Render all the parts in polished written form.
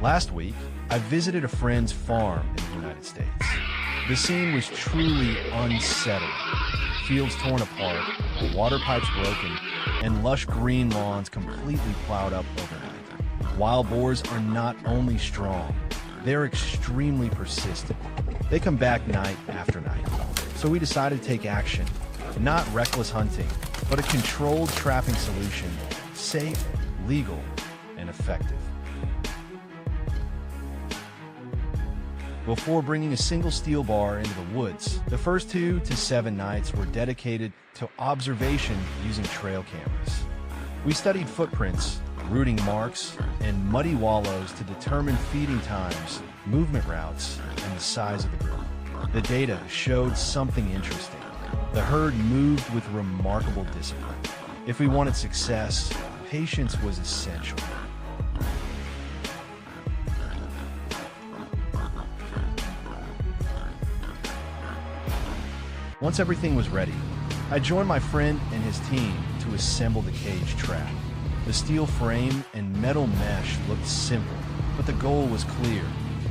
Last week, I visited a friend's farm in the United States. The scene was truly unsettling. Fields torn apart, water pipes broken, and lush green lawns completely plowed up overnight. Wild boars are not only strong, they're extremely persistent. They come back night after night. So we decided to take action. Not reckless hunting, but a controlled trapping solution, safe, legal, and effective. Before bringing a single steel bar into the woods, the first 2 to 7 nights were dedicated to observation using trail cameras. We studied footprints, rooting marks, and muddy wallows to determine feeding times, movement routes, and the size of the group. The data showed something interesting. The herd moved with remarkable discipline. If we wanted success, patience was essential. Once everything was ready, I joined my friend and his team to assemble the cage trap. The steel frame and metal mesh looked simple, but the goal was clear: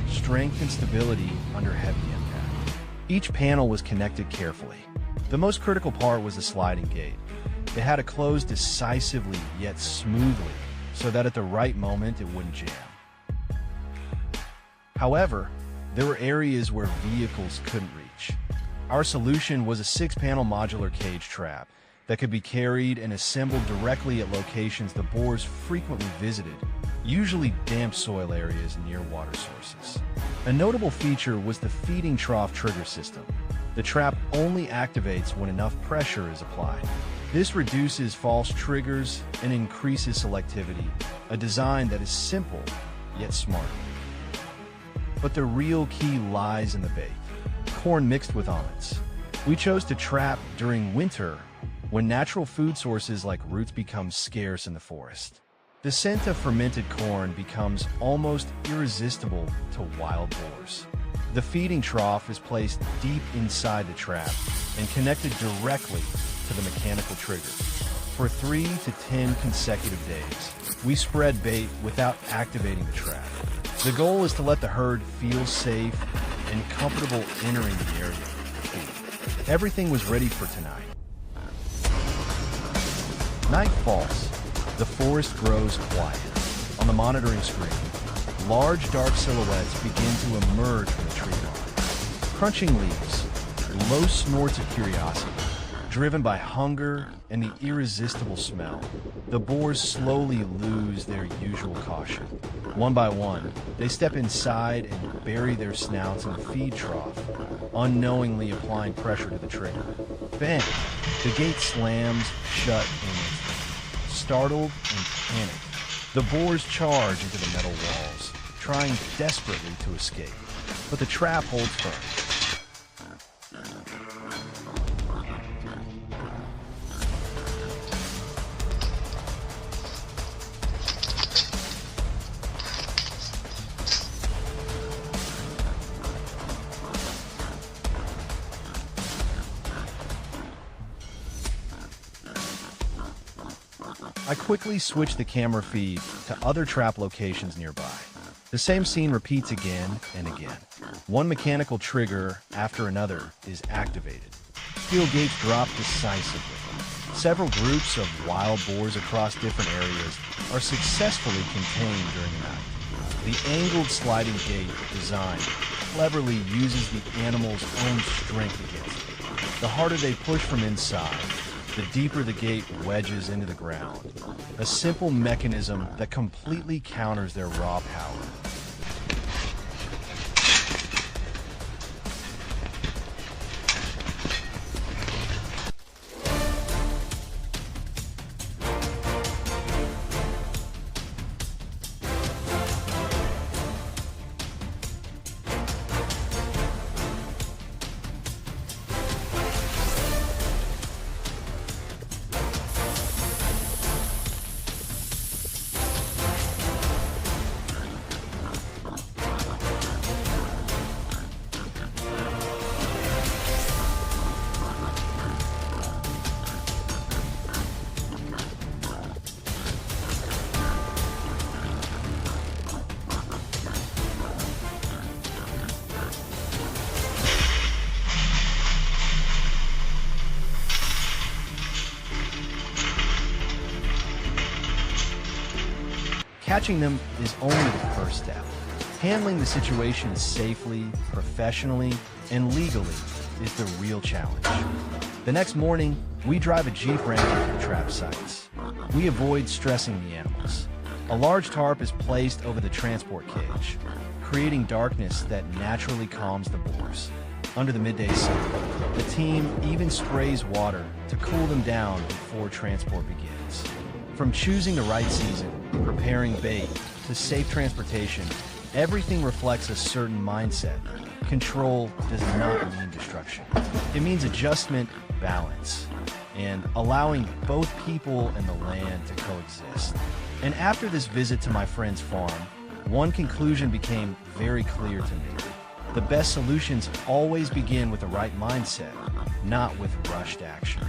strength and stability under heavy impact. Each panel was connected carefully. The most critical part was the sliding gate. It had to close decisively yet smoothly, so that at the right moment it wouldn't jam. However, there were areas where vehicles couldn't reach. Our solution was a 6-panel modular cage trap that could be carried and assembled directly at locations the boars frequently visited, usually damp soil areas near water sources. A notable feature was the feeding trough trigger system. The trap only activates when enough pressure is applied. This reduces false triggers and increases selectivity, a design that is simple yet smart. But the real key lies in the bait: corn mixed with almonds. We chose to trap during winter, when natural food sources like roots become scarce in the forest. The scent of fermented corn becomes almost irresistible to wild boars. The feeding trough is placed deep inside the trap and connected directly to the mechanical trigger. For 3 to 10 consecutive days, we spread bait without activating the trap. The goal is to let the herd feel safe and comfortable entering the area to feed. Everything was ready for tonight. Night falls. The forest grows quiet. On the monitoring screen, large dark silhouettes begin to emerge from the tree line. Crunching leaves, low snorts of curiosity, driven by hunger and the irresistible smell. The boars slowly lose their usual caution. One by one, they step inside and bury their snouts in the feed trough, unknowingly applying pressure to the trigger. Then, the gate slams shut in an instant. Startled and panicked, the boars charge into the metal walls, trying desperately to escape. But the trap holds firm. I quickly switch the camera feed to other trap locations nearby. The same scene repeats again and again. One mechanical trigger after another is activated. Steel gates drop decisively. Several groups of wild boars across different areas are successfully contained during the night. The angled sliding gate design cleverly uses the animal's own strength against it. The harder they push from inside, the deeper the gate wedges into the ground. A simple mechanism that completely counters their raw power. Catching them is only the first step. Handling the situation safely, professionally, and legally is the real challenge. The next morning, we drive a Jeep around to the trap sites. We avoid stressing the animals. A large tarp is placed over the transport cage, creating darkness that naturally calms the boars. Under the midday sun, the team even sprays water to cool them down before transport begins. From choosing the right season, preparing bait, to safe transportation, everything reflects a certain mindset. Control does not mean destruction. It means adjustment, balance, and allowing both people and the land to coexist. And after this visit to my friend's farm, one conclusion became very clear to me. The best solutions always begin with the right mindset, not with rushed action.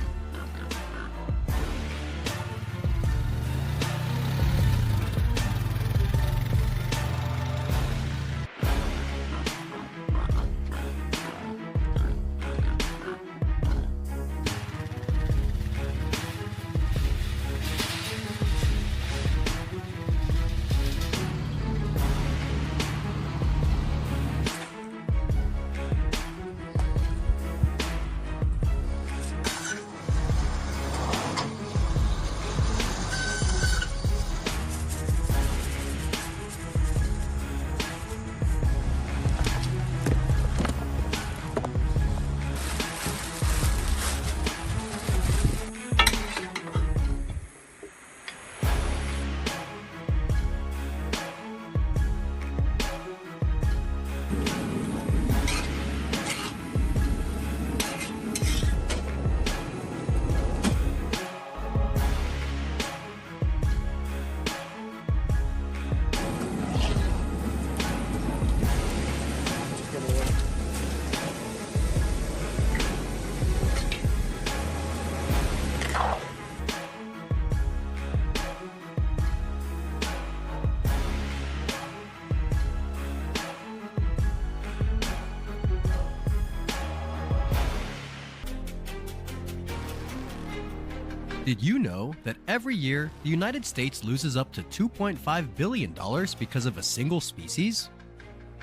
Did you know that every year the United States loses up to $2.5 billion because of a single species?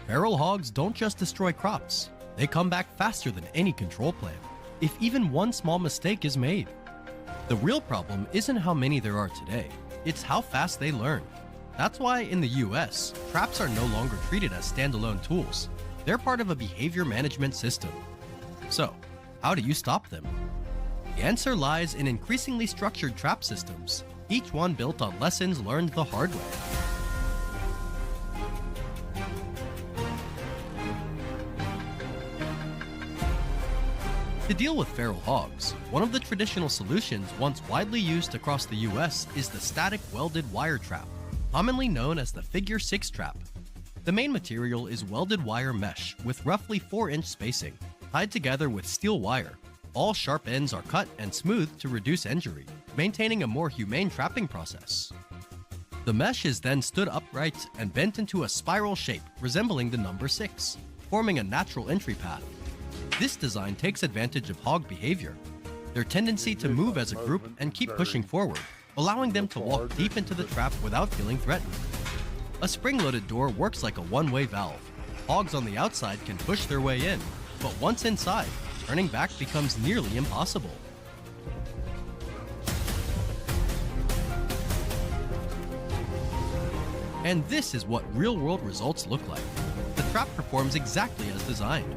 Feral hogs don't just destroy crops, they come back faster than any control plan, if even one small mistake is made. The real problem isn't how many there are today, it's how fast they learn. That's why in the US, traps are no longer treated as standalone tools. They're part of a behavior management system. So, how do you stop them? The answer lies in increasingly structured trap systems, each one built on lessons learned the hard way. To deal with feral hogs, one of the traditional solutions once widely used across the US is the static welded wire trap, commonly known as the figure 6 trap. The main material is welded wire mesh with roughly 4-inch spacing, tied together with steel wire. All sharp ends are cut and smoothed to reduce injury, maintaining a more humane trapping process. The mesh is then stood upright and bent into a spiral shape resembling the number 6, forming a natural entry path. This design takes advantage of hog behavior, their tendency to move as a group and keep pushing forward, allowing them to walk deep into the trap without feeling threatened. A spring-loaded door works like a one-way valve. Hogs on the outside can push their way in, but once inside, turning back becomes nearly impossible. And this is what real-world results look like. The trap performs exactly as designed.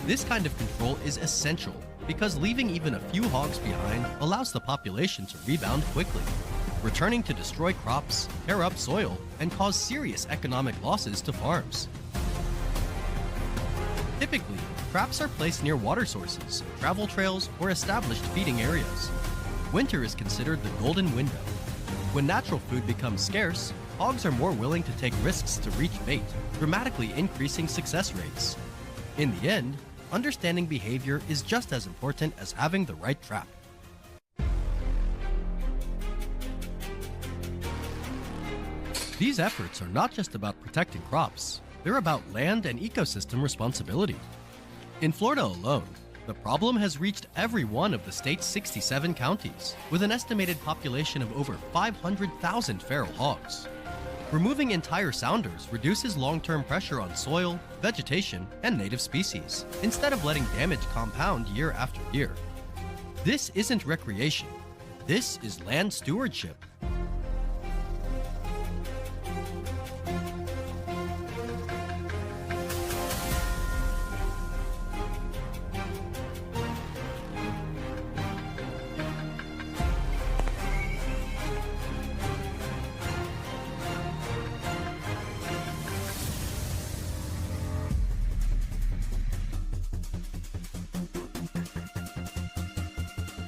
This kind of control is essential because leaving even a few hogs behind allows the population to rebound quickly, returning to destroy crops, tear up soil, and cause serious economic losses to farms. Typically, traps are placed near water sources, travel trails, or established feeding areas. Winter is considered the golden window. When natural food becomes scarce, hogs are more willing to take risks to reach bait, dramatically increasing success rates. In the end, understanding behavior is just as important as having the right trap. These efforts are not just about protecting crops, they're about land and ecosystem responsibility. In Florida alone, the problem has reached every one of the state's 67 counties, with an estimated population of over 500,000 feral hogs. Removing entire sounders reduces long-term pressure on soil, vegetation, and native species, instead of letting damage compound year after year. This isn't recreation. This is land stewardship.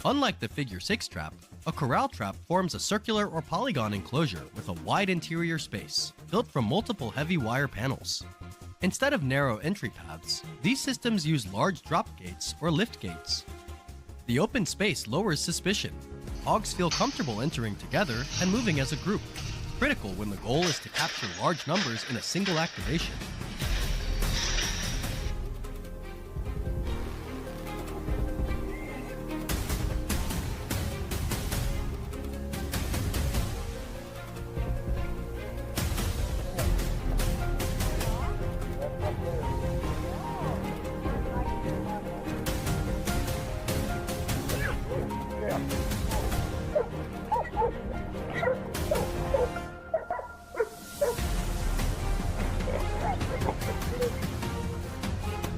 Unlike the figure 6 trap, a corral trap forms a circular or polygon enclosure with a wide interior space, built from multiple heavy wire panels. Instead of narrow entry paths, these systems use large drop gates or lift gates. The open space lowers suspicion. Hogs feel comfortable entering together and moving as a group, critical when the goal is to capture large numbers in a single activation.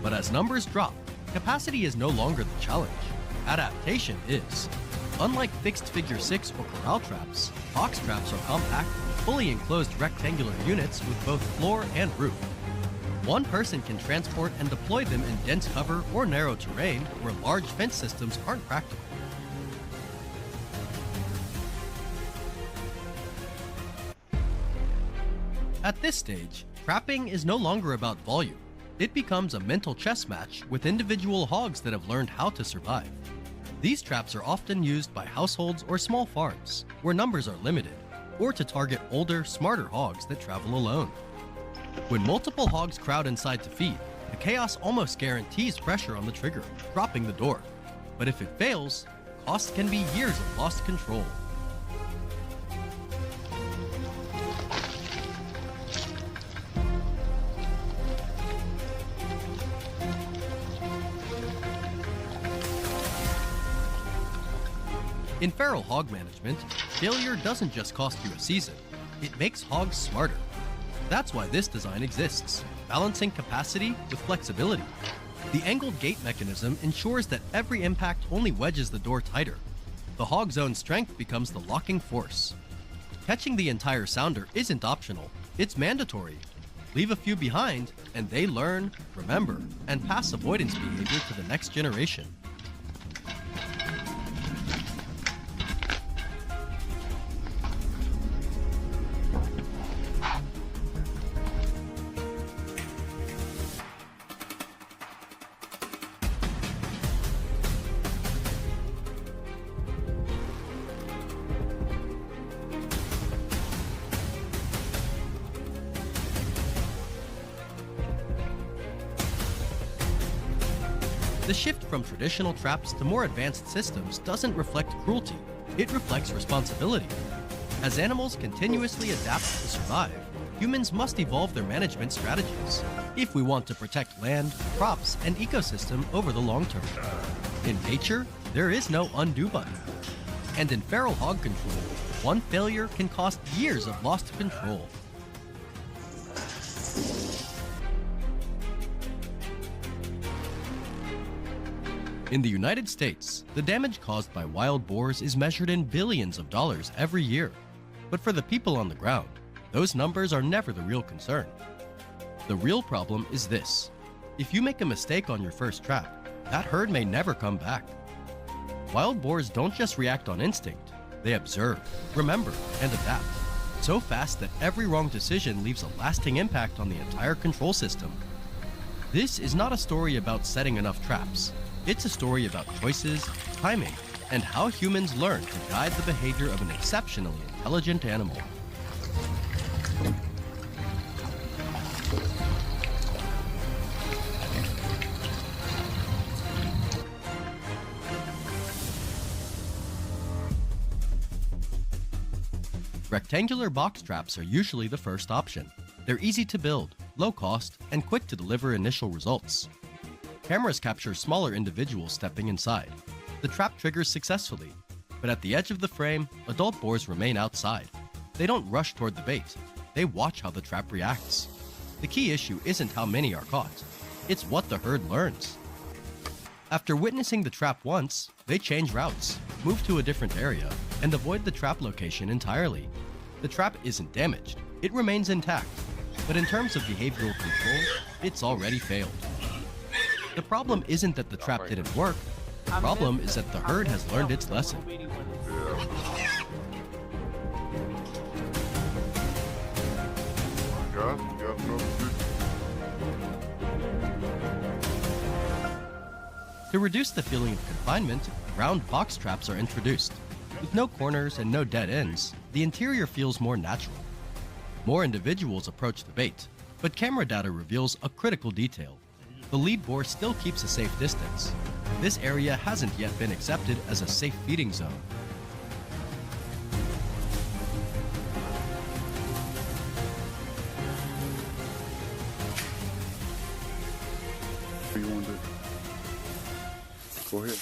But as numbers drop, capacity is no longer the challenge. Adaptation is. Unlike fixed figure 6 or corral traps, box traps are compact, fully enclosed rectangular units with both floor and roof. One person can transport and deploy them in dense cover or narrow terrain where large fence systems aren't practical. At this stage, trapping is no longer about volume. It becomes a mental chess match with individual hogs that have learned how to survive. These traps are often used by households or small farms, where numbers are limited, or to target older, smarter hogs that travel alone. When multiple hogs crowd inside to feed, the chaos almost guarantees pressure on the trigger, dropping the door. But if it fails, cost can be years of lost control. In feral hog management, failure doesn't just cost you a season, it makes hogs smarter. That's why this design exists, balancing capacity with flexibility. The angled gate mechanism ensures that every impact only wedges the door tighter. The hog's own strength becomes the locking force. Catching the entire sounder isn't optional, it's mandatory. Leave a few behind, and they learn, remember, and pass avoidance behavior to the next generation. The shift from traditional traps to more advanced systems doesn't reflect cruelty, it reflects responsibility. As animals continuously adapt to survive, humans must evolve their management strategies if we want to protect land, crops, and ecosystem over the long term. In nature, there is no undo button. And in feral hog control, one failure can cost years of lost control. In the United States, the damage caused by wild boars is measured in billions of dollars every year. But for the people on the ground, those numbers are never the real concern. The real problem is this: if you make a mistake on your first trap, that herd may never come back. Wild boars don't just react on instinct, they observe, remember, and adapt, so fast that every wrong decision leaves a lasting impact on the entire control system. This is not a story about setting enough traps. It's a story about choices, timing, and how humans learn to guide the behavior of an exceptionally intelligent animal. Rectangular box traps are usually the first option. They're easy to build, low cost, and quick to deliver initial results. Cameras capture smaller individuals stepping inside. The trap triggers successfully, but at the edge of the frame, adult boars remain outside. They don't rush toward the bait. They watch how the trap reacts. The key issue isn't how many are caught. It's what the herd learns. After witnessing the trap once, they change routes, move to a different area, and avoid the trap location entirely. The trap isn't damaged. It remains intact. But in terms of behavioral control, it's already failed. The problem isn't that the trap didn't work. The problem is that the herd has learned its lesson. To reduce the feeling of confinement, round box traps are introduced. With no corners and no dead ends, the interior feels more natural. More individuals approach the bait, but camera data reveals a critical detail. The lead boar still keeps a safe distance. This area hasn't yet been accepted as a safe feeding zone. What do you want to do? Go ahead.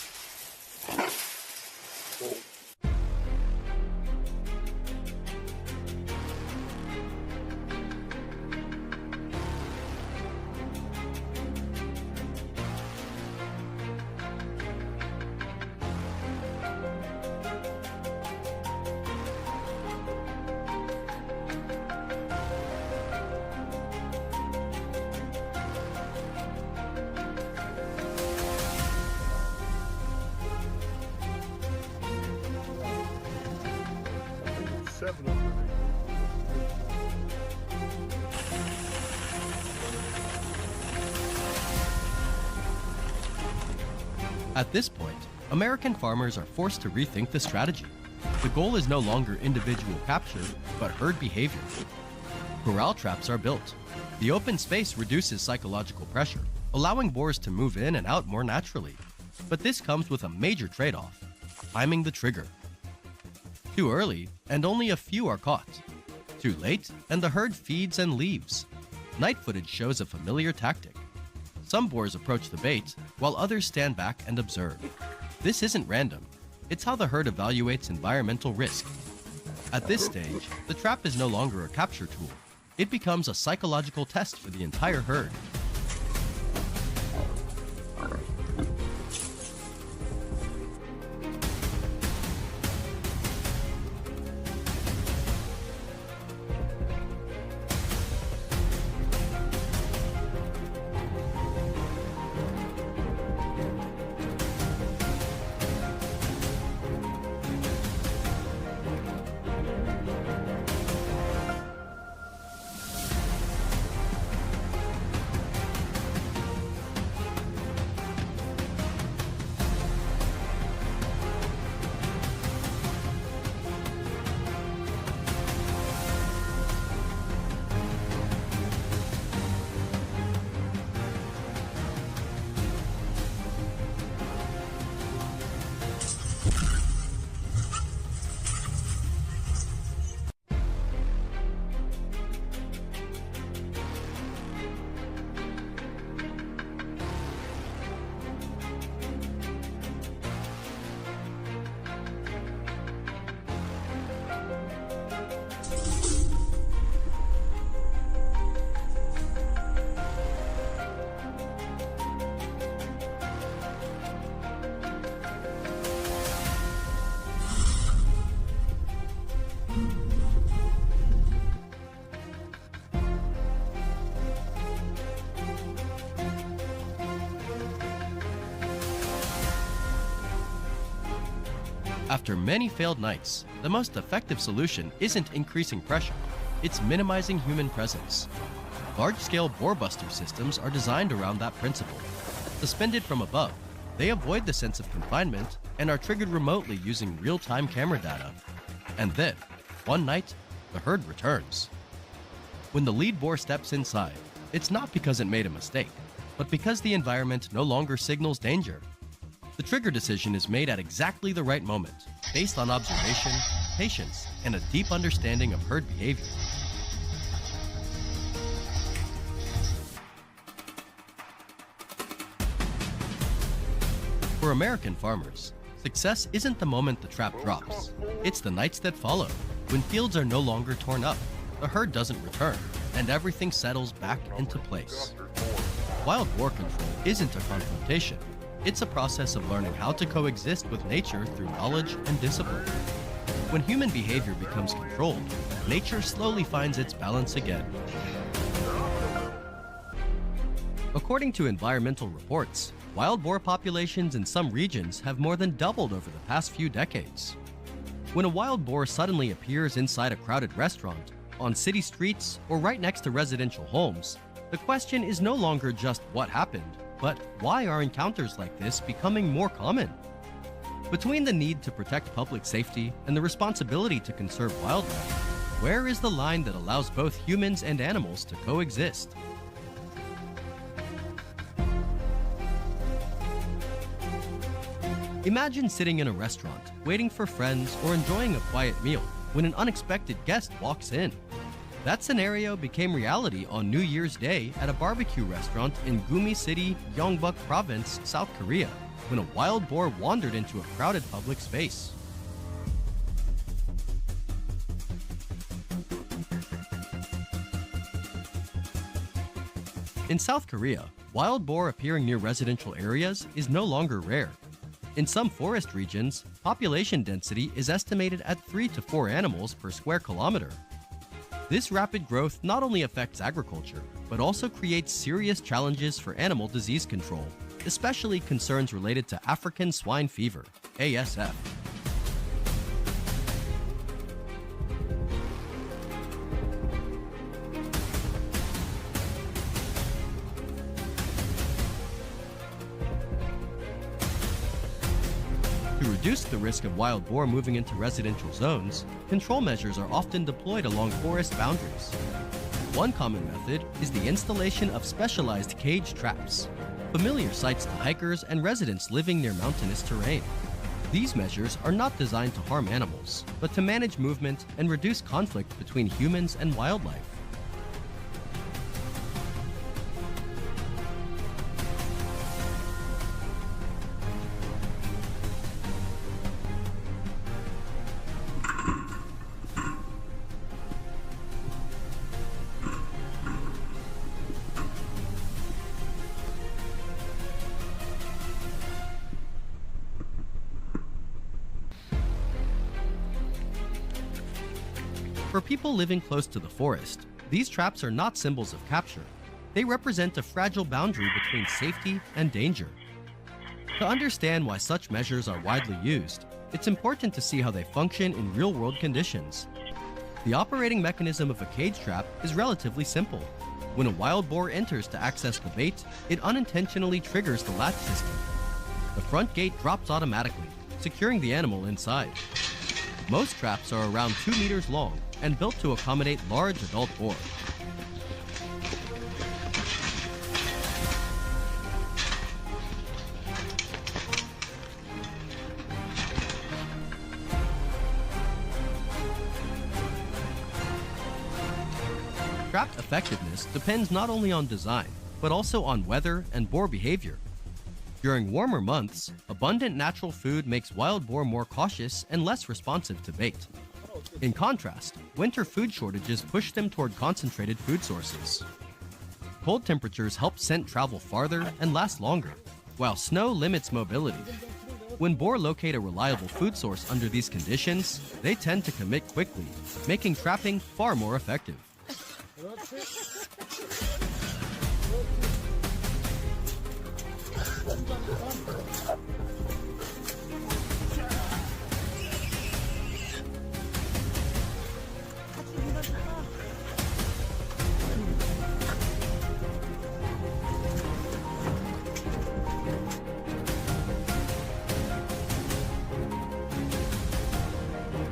At this point, American farmers are forced to rethink the strategy. The goal is no longer individual capture, but herd behavior. Corral traps are built. The open space reduces psychological pressure, allowing boars to move in and out more naturally. But this comes with a major trade-off: timing the trigger. Too early, and only a few are caught. Too late, and the herd feeds and leaves. Night footage shows a familiar tactic. Some boars approach the bait, while others stand back and observe. This isn't random. It's how the herd evaluates environmental risk. At this stage, the trap is no longer a capture tool. It becomes a psychological test for the entire herd. After many failed nights, the most effective solution isn't increasing pressure, it's minimizing human presence. Large-scale boar-buster systems are designed around that principle. Suspended from above, they avoid the sense of confinement and are triggered remotely using real-time camera data. And then, one night, the herd returns. When the lead boar steps inside, it's not because it made a mistake, but because the environment no longer signals danger. The trigger decision is made at exactly the right moment, based on observation, patience and a deep understanding of herd behavior. For American farmers, success isn't the moment the trap drops. It's the nights that follow, when fields are no longer torn up, the herd doesn't return, and everything settles back into place. Wild boar control isn't a confrontation. It's a process of learning how to coexist with nature through knowledge and discipline. When human behavior becomes controlled, nature slowly finds its balance again. According to environmental reports, wild boar populations in some regions have more than doubled over the past few decades. When a wild boar suddenly appears inside a crowded restaurant, on city streets, or right next to residential homes, the question is no longer just what happened, but why are encounters like this becoming more common? Between the need to protect public safety and the responsibility to conserve wildlife, where is the line that allows both humans and animals to coexist? Imagine sitting in a restaurant, waiting for friends or enjoying a quiet meal when an unexpected guest walks in. That scenario became reality on New Year's Day at a barbecue restaurant in Gumi City, Gyeongbuk Province, South Korea, when a wild boar wandered into a crowded public space. In South Korea, wild boar appearing near residential areas is no longer rare. In some forest regions, population density is estimated at 3 to 4 animals per square kilometer. This rapid growth not only affects agriculture, but also creates serious challenges for animal disease control, especially concerns related to African swine fever, ASF. To reduce the risk of wild boar moving into residential zones, control measures are often deployed along forest boundaries. One common method is the installation of specialized cage traps, familiar sights to hikers and residents living near mountainous terrain. These measures are not designed to harm animals, but to manage movement and reduce conflict between humans and wildlife. For people living close to the forest, these traps are not symbols of capture. They represent a fragile boundary between safety and danger. To understand why such measures are widely used, it's important to see how they function in real-world conditions. The operating mechanism of a cage trap is relatively simple. When a wild boar enters to access the bait, it unintentionally triggers the latch system. The front gate drops automatically, securing the animal inside. Most traps are around 2 meters long and built to accommodate large adult boar. Trap effectiveness depends not only on design, but also on weather and boar behavior. During warmer months, abundant natural food makes wild boar more cautious and less responsive to bait. In contrast, winter food shortages push them toward concentrated food sources. Cold temperatures help scent travel farther and last longer, while snow limits mobility. When boar locate a reliable food source under these conditions, they tend to commit quickly, making trapping far more effective.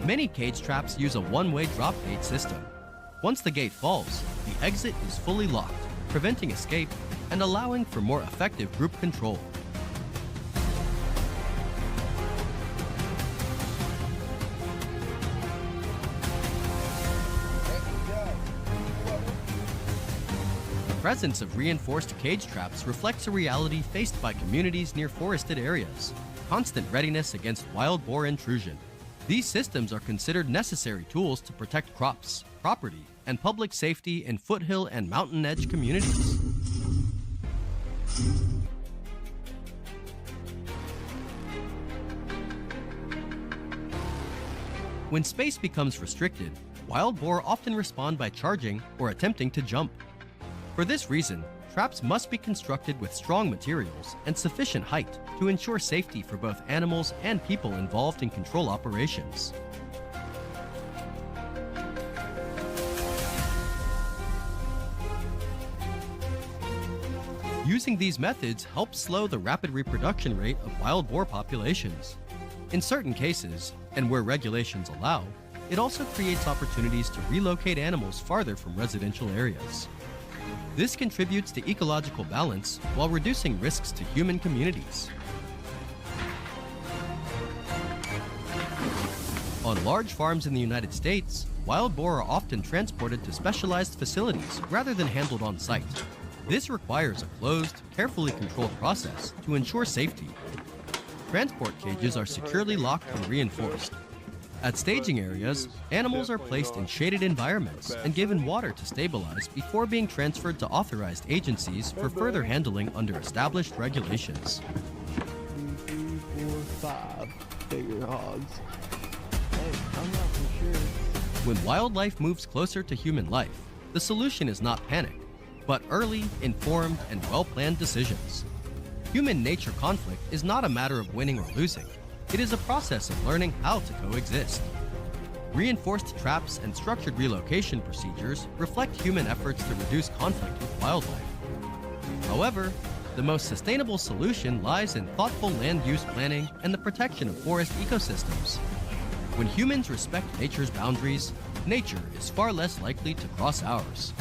Many cage traps use a one-way drop gate system. Once the gate falls, the exit is fully locked, preventing escape and allowing for more effective group control. presence of reinforced cage traps reflects a reality faced by communities near forested areas: constant readiness against wild boar intrusion. These systems are considered necessary tools to protect crops, property, and public safety in foothill and mountain edge communities. When space becomes restricted, wild boar often respond by charging or attempting to jump. For this reason, traps must be constructed with strong materials and sufficient height to ensure safety for both animals and people involved in control operations. Using these methods helps slow the rapid reproduction rate of wild boar populations. In certain cases, and where regulations allow, it also creates opportunities to relocate animals farther from residential areas. This contributes to ecological balance while reducing risks to human communities. On large farms in the United States, wild boar are often transported to specialized facilities rather than handled on site. This requires a closed, carefully controlled process to ensure safety. Transport cages are securely locked and reinforced. At staging areas, animals are placed in shaded environments and given water to stabilize before being transferred to authorized agencies for further handling under established regulations. 2, 3, 4, 5 bigger hogs. Hey, I'm not for sure. When wildlife moves closer to human life, the solution is not panic, but early, informed, and well-planned decisions. Human-nature conflict is not a matter of winning or losing. It is a process of learning how to coexist. Reinforced traps and structured relocation procedures reflect human efforts to reduce conflict with wildlife. However, the most sustainable solution lies in thoughtful land use planning and the protection of forest ecosystems. When humans respect nature's boundaries, nature is far less likely to cross ours.